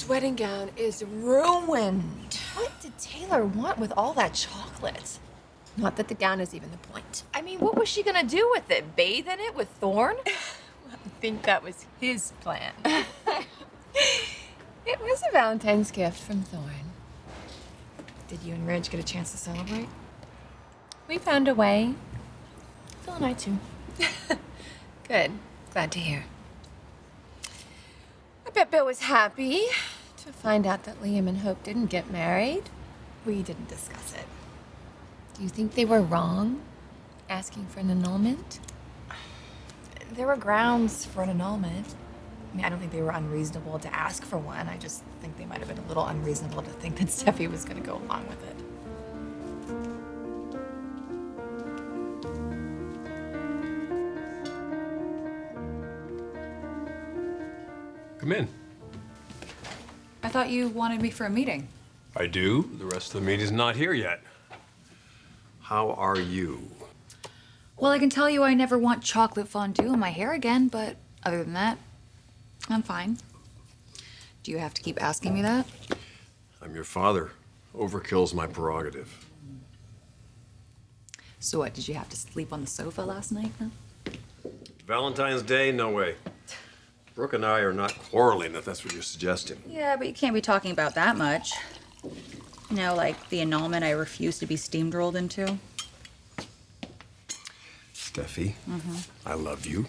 This wedding gown is ruined. What did Taylor want with all that chocolate? Not that the gown is even the point. I mean, what was she gonna do with it? Bathe in it with Thorne? I think that was his plan. It was a Valentine's gift from Thorne. Did you and Ridge get a chance to celebrate? We found a way. Phil and I too. Good. Glad to hear. I bet Bill was happy to find out that Liam and Hope didn't get married. We didn't discuss it. Do you think they were wrong asking for an annulment? There were grounds for an annulment. I mean, I don't think they were unreasonable to ask for one. I just think they might have been a little unreasonable to think that Steffi was going to go along with it. Come in. I thought you wanted me for a meeting. I do. The rest of the meeting's not here yet. How are you? Well, I can tell you I never want chocolate fondue in my hair again, but other than that, I'm fine. Do you have to keep asking me that? I'm your father. Overkill's my prerogative. So what, did you have to sleep on the sofa last night, huh? Valentine's Day? No way. Brooke and I are not quarreling, if that's what you're suggesting. Yeah, but you can't be talking about that much. You know, like the annulment I refuse to be steamrolled into. Steffi, I love you.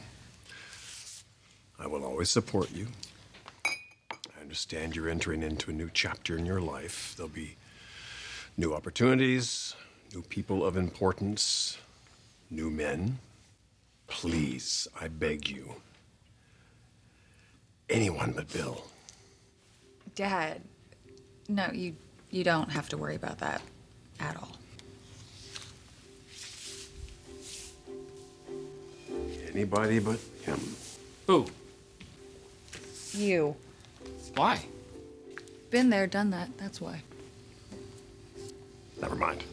I will always support you. I understand you're entering into a new chapter in your life. There'll be new opportunities, new people of importance, new men. Please, I beg you. Anyone but Bill. Dad, no, you don't have to worry about that at all. Anybody but him. Who? You. Why? Been there, done that, that's why. Never mind.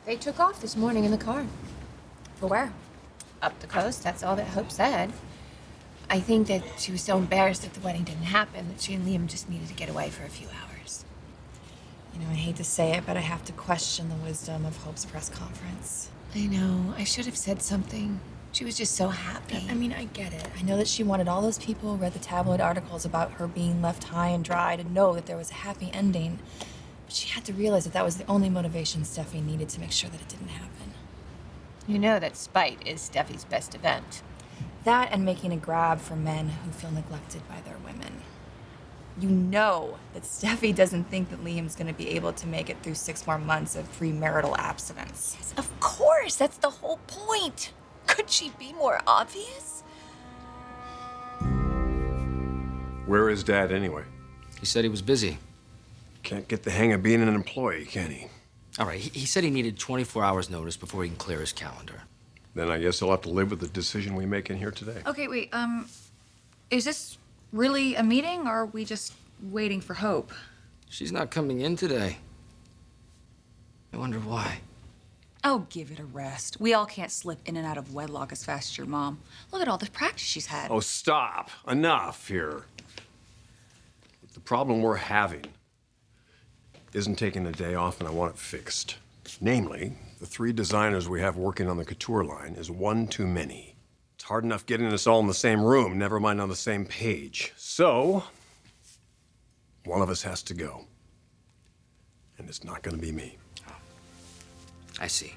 They took off this morning in the car. For where? Up the coast, that's all that Hope said. I think that she was so embarrassed that the wedding didn't happen that she and Liam just needed to get away for a few hours. You know, I hate to say it, but I have to question the wisdom of Hope's press conference. I know. I should have said something. She was just so happy. I mean, I get it. I know that she wanted all those people who read the tabloid articles about her being left high and dry to know that there was a happy ending. But she had to realize that that was the only motivation Steffi needed to make sure that it didn't happen. You know that spite is Steffi's best event. That and making a grab for men who feel neglected by their women. You know that Steffi doesn't think that Liam's gonna be able to make it through 6 more months of premarital abstinence. Yes, of course, that's the whole point. Could she be more obvious? Where is Dad anyway? He said he was busy. Can't get the hang of being an employee, can he? All right, he said he needed 24 hours notice before he can clear his calendar. Then I guess he'll have to live with the decision we make in here today. Okay, wait, is this really a meeting, or are we just waiting for Hope? She's not coming in today. I wonder why. Oh, give it a rest. We all can't slip in and out of wedlock as fast as your mom. Look at all the practice she's had. Oh, stop. Enough here. The problem we're having isn't taking a day off, and I want it fixed. Namely, the 3 designers we have working on the couture line is one too many. It's hard enough getting us all in the same room, never mind on the same page. So, one of us has to go. And it's not gonna be me. Oh, I see.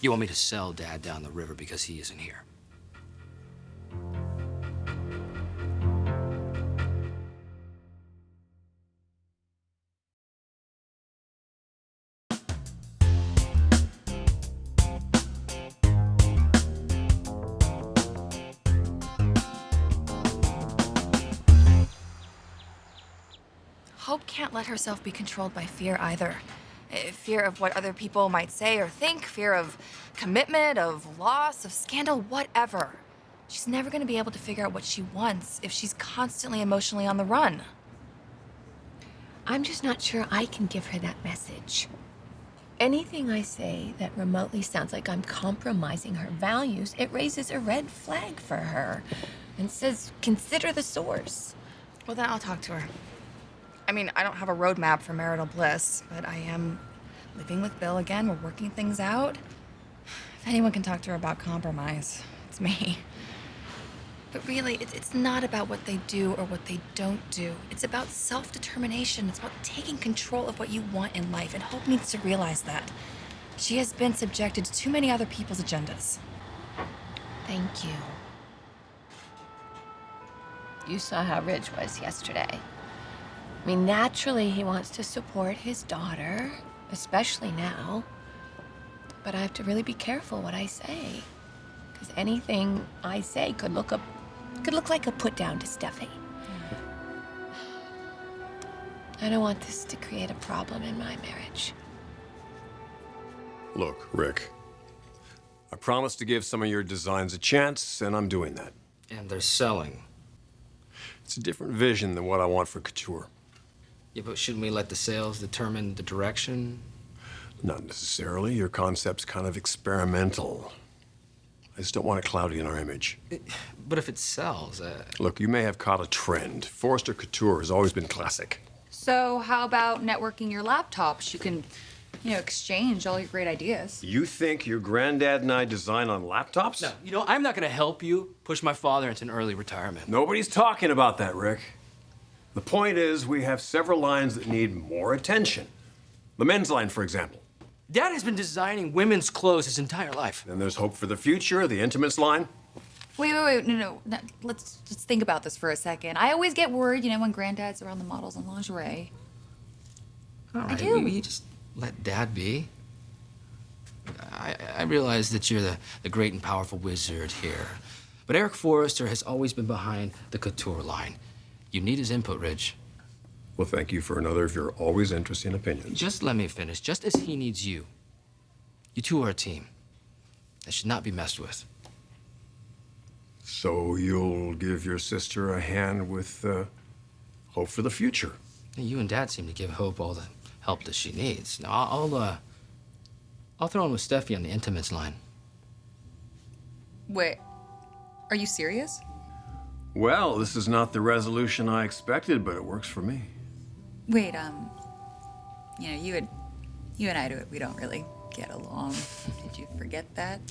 You want me to sell Dad down the river because he isn't here? Hope can't let herself be controlled by fear either. Fear of what other people might say or think, fear of commitment, of loss, of scandal, whatever. She's never gonna be able to figure out what she wants if she's constantly emotionally on the run. I'm just not sure I can give her that message. Anything I say that remotely sounds like I'm compromising her values, it raises a red flag for her and says, consider the source. Well, then I'll talk to her. I mean, I don't have a roadmap for marital bliss, but I am living with Bill again. We're working things out. If anyone can talk to her about compromise, it's me. But really, it's not about what they do or what they don't do. It's about self-determination. It's about taking control of what you want in life, and Hope needs to realize that. She has been subjected to too many other people's agendas. Thank you. You saw how Ridge was yesterday. I mean, naturally, he wants to support his daughter, especially now. But I have to really be careful what I say, because anything I say could look like a put down to Steffi. I don't want this to create a problem in my marriage. Look, Rick, I promised to give some of your designs a chance, and I'm doing that. And they're selling. It's a different vision than what I want for couture. Yeah, but shouldn't we let the sales determine the direction? Not necessarily. Your concept's kind of experimental. I just don't want it cloudy in our image. But if it sells, Look, you may have caught a trend. Forrester couture has always been classic. So how about networking your laptops? You can, exchange all your great ideas. You think your granddad and I design on laptops? No, I'm not gonna help you push my father into an early retirement. Nobody's talking about that, Rick. The point is, we have several lines that need more attention. The men's line, for example. Dad has been designing women's clothes his entire life. Then there's Hope for the Future, the intimates line. Wait, no. Let's just think about this for a second. I always get worried, when granddad's around the models and lingerie. All right, do. will you just let Dad be? I realize that you're the great and powerful wizard here. But Eric Forrester has always been behind the couture line. You need his input, Ridge. Well, thank you for another of your always interesting opinions. Just let me finish. Just as he needs you. You two are a team. That should not be messed with. So you'll give your sister a hand with Hope for the Future. You and Dad seem to give Hope all the help that she needs. Now, I'll throw in with Steffi on the intimates line. Wait, are you serious? Well, this is not the resolution I expected, but it works for me. Wait, you and I we don't really get along. Did you forget that?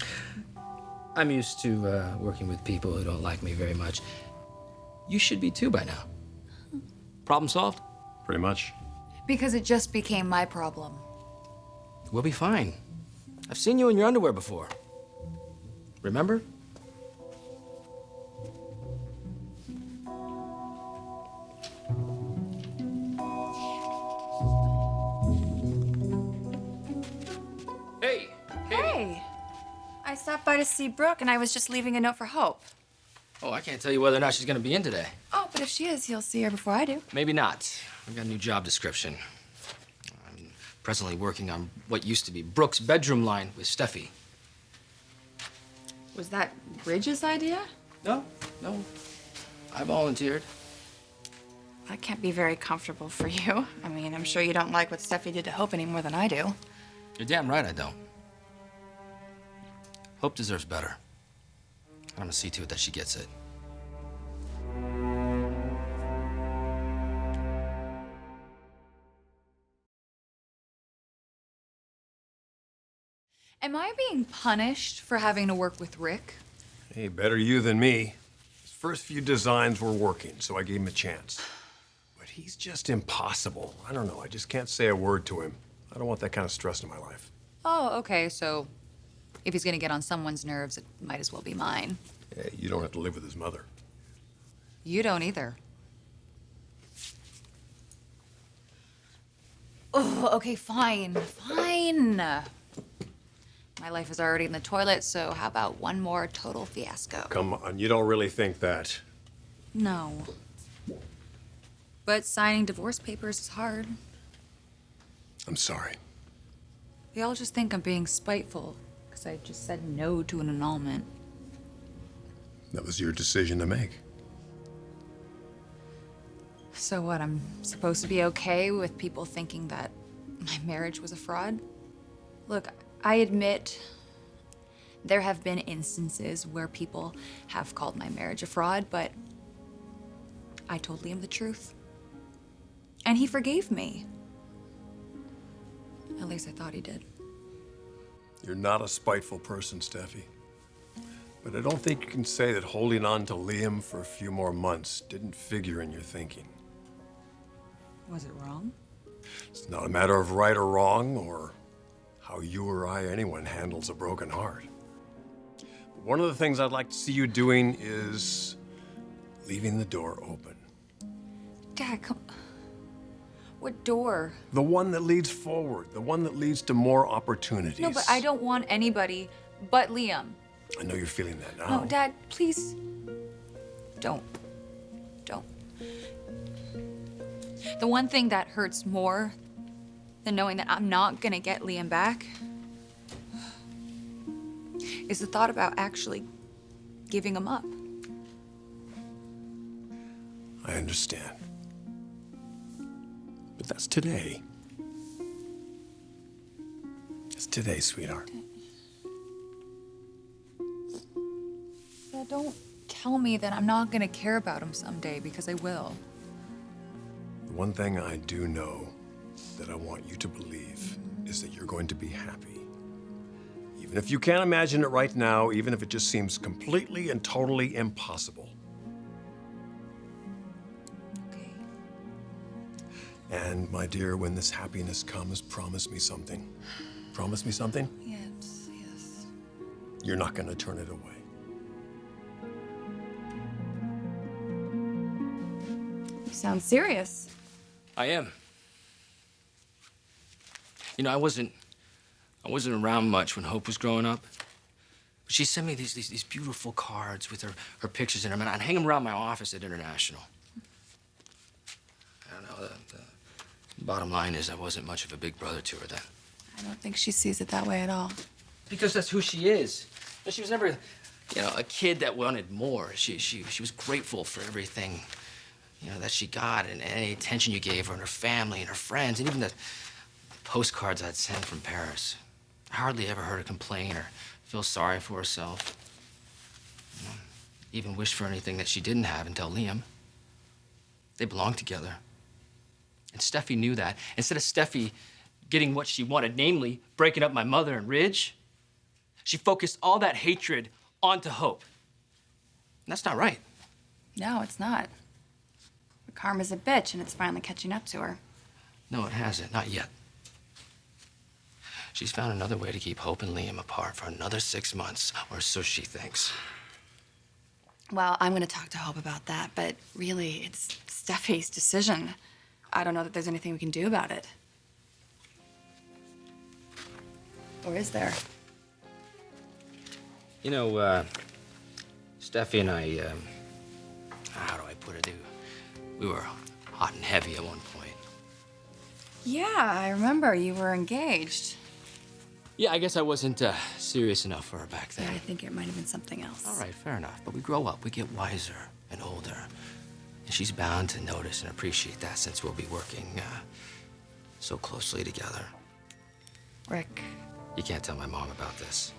I'm used to working with people who don't like me very much. You should be too by now. Problem solved? Pretty much. Because it just became my problem. We'll be fine. I've seen you in your underwear before. Remember? Hey! Hey! I stopped by to see Brooke, and I was just leaving a note for Hope. Oh, I can't tell you whether or not she's gonna be in today. Oh, but if she is, you'll see her before I do. Maybe not. I've got a new job description. I'm presently working on what used to be Brooke's bedroom line with Steffi. Was that Ridge's idea? No. I volunteered. That can't be very comfortable for you. I mean, I'm sure you don't like what Steffi did to Hope any more than I do. You're damn right I don't. Hope deserves better. I'm gonna see to it that she gets it. Am I being punished for having to work with Rick? Hey, better you than me. His first few designs were working, so I gave him a chance. But he's just impossible. I don't know, I just can't say a word to him. I don't want that kind of stress in my life. Oh, okay, so if he's gonna get on someone's nerves, it might as well be mine. Hey, you don't have to live with his mother. You don't either. Oh, okay, fine. My life is already in the toilet, so how about one more total fiasco? Come on, you don't really think that. No. But signing divorce papers is hard. I'm sorry. They all just think I'm being spiteful because I just said no to an annulment. That was your decision to make. So what, I'm supposed to be okay with people thinking that my marriage was a fraud? Look, I admit there have been instances where people have called my marriage a fraud, but I told Liam the truth. And he forgave me. At least I thought he did. You're not a spiteful person, Steffi. But I don't think you can say that holding on to Liam for a few more months didn't figure in your thinking. Was it wrong? It's not a matter of right or wrong or how you or I, anyone, handles a broken heart. But one of the things I'd like to see you doing is leaving the door open. Dad, come. What door? The one that leads forward, the one that leads to more opportunities. No, but I don't want anybody but Liam. I know you're feeling that now. No, Dad, please. Don't. Don't. The one thing that hurts more than knowing that I'm not gonna get Liam back is the thought about actually giving him up. I understand. But that's today. It's today, sweetheart. Dad, don't tell me that I'm not gonna care about him someday, because I will. The one thing I do know that I want you to believe is that you're going to be happy. Even if you can't imagine it right now, even if it just seems completely and totally impossible. Okay. And my dear, when this happiness comes, promise me something. Promise me something? Yes, yes. You're not going to turn it away. You sound serious. I am. You know, I wasn't around much when Hope was growing up. But she sent me these beautiful cards with her pictures in them, and I'd hang them around my office at International. I don't know, the bottom line is I wasn't much of a big brother to her then. I don't think she sees it that way at all. Because that's who she is. But she was never, you know, a kid that wanted more. She was grateful for everything, you know, that she got and any attention you gave her and her family and her friends and even the postcards I'd send from Paris. I hardly ever heard her complain or feel sorry for herself. You know, even wish for anything that she didn't have until Liam. They belonged together. And Steffi knew that. Instead of Steffi getting what she wanted, namely breaking up my mother and Ridge, she focused all that hatred onto Hope. And that's not right. No, it's not. But karma's a bitch, and it's finally catching up to her. No, it hasn't. Not yet. She's found another way to keep Hope and Liam apart for another 6 months, or so she thinks. Well, I'm going to talk to Hope about that, but really, it's Steffi's decision. I don't know that there's anything we can do about it. Or is there? You know, Steffi and I, how do I put it? We were hot and heavy at one point. Yeah, I remember you were engaged. Yeah, I guess I wasn't serious enough for her back then. Yeah, I think it might have been something else. All right, fair enough. But we grow up, we get wiser and older. And she's bound to notice and appreciate that since we'll be working so closely together. Rick. You can't tell my mom about this.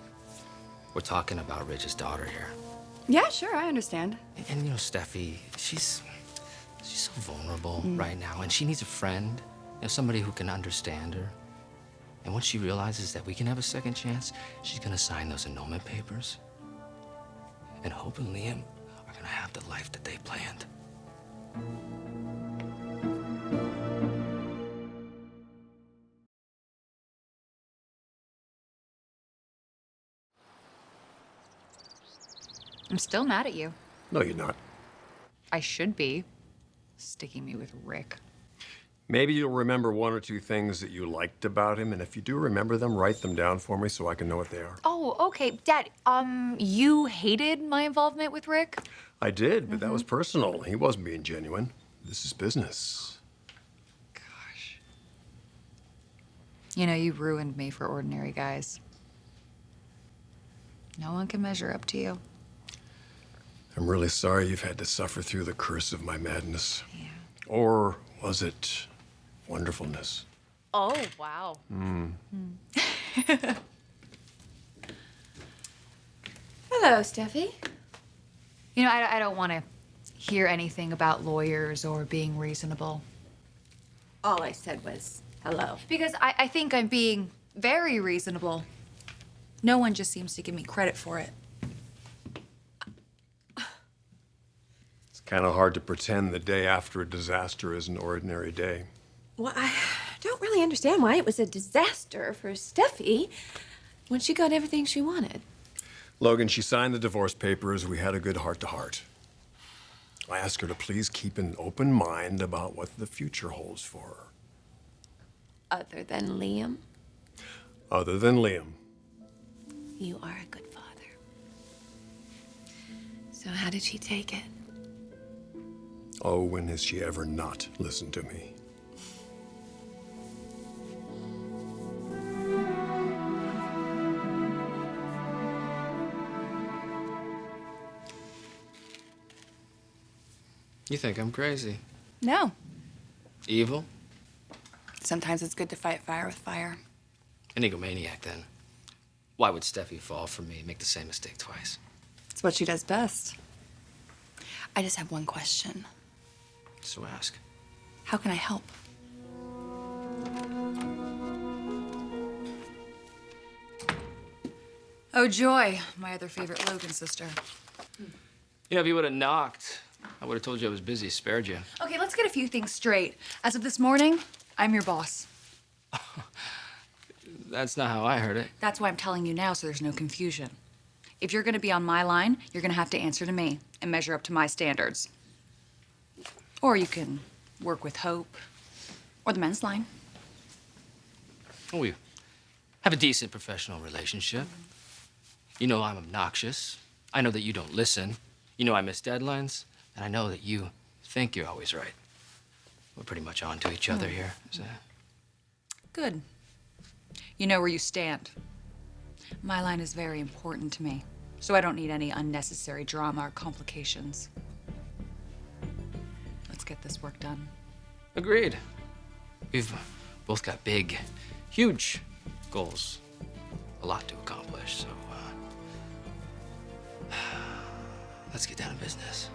We're talking about Ridge's daughter here. Yeah, sure, I understand. And you know, Steffi, she's so vulnerable right now, and she needs a friend, you know, somebody who can understand her. And once she realizes that we can have a second chance, she's gonna sign those annulment papers. And Hope and Liam are gonna have the life that they planned. I'm still mad at you. No, you're not. I should be. Sticking me with Rick. Maybe you'll remember one or two things that you liked about him, and if you do remember them, write them down for me so I can know what they are. Oh, okay. Dad, you hated my involvement with Rick? I did, but that was personal. He wasn't being genuine. This is business. Gosh. You know, you ruined me for ordinary guys. No one can measure up to you. I'm really sorry you've had to suffer through the curse of my madness. Yeah. Or was it wonderfulness? Oh, wow. Hello, Steffi. You know, I don't want to hear anything about lawyers or being reasonable. All I said was hello. Because I think I'm being very reasonable. No one just seems to give me credit for it. It's kind of hard to pretend the day after a disaster is an ordinary day. Well, I don't really understand why it was a disaster for Steffi when she got everything she wanted. Logan, she signed the divorce papers. We had a good heart-to-heart. I asked her to please keep an open mind about what the future holds for her. Other than Liam, Other than Liam. you are a good father. So how did she take it? Oh, when has she ever not listened to me? You think I'm crazy? No. Evil? Sometimes it's good to fight fire with fire. An egomaniac, then. Why would Steffi fall for me and make the same mistake twice? It's what she does best. I just have one question. So ask. How can I help? Oh, Joy, my other favorite Logan sister. You know, if you would have knocked, I would have told you I was busy, spared you. Okay, let's get a few things straight. As of this morning, I'm your boss. That's not how I heard it. That's why I'm telling you now so there's no confusion. If you're gonna be on my line, you're gonna have to answer to me and measure up to my standards. Or you can work with Hope or the men's line. We have a decent professional relationship. You know I'm obnoxious. I know that you don't listen. You know I miss deadlines. And I know that you think you're always right. We're pretty much on to each other here. So. Good. You know where you stand. My line is very important to me, so I don't need any unnecessary drama or complications. Let's get this work done. Agreed. We've both got big, huge goals. A lot to accomplish, so let's get down to business.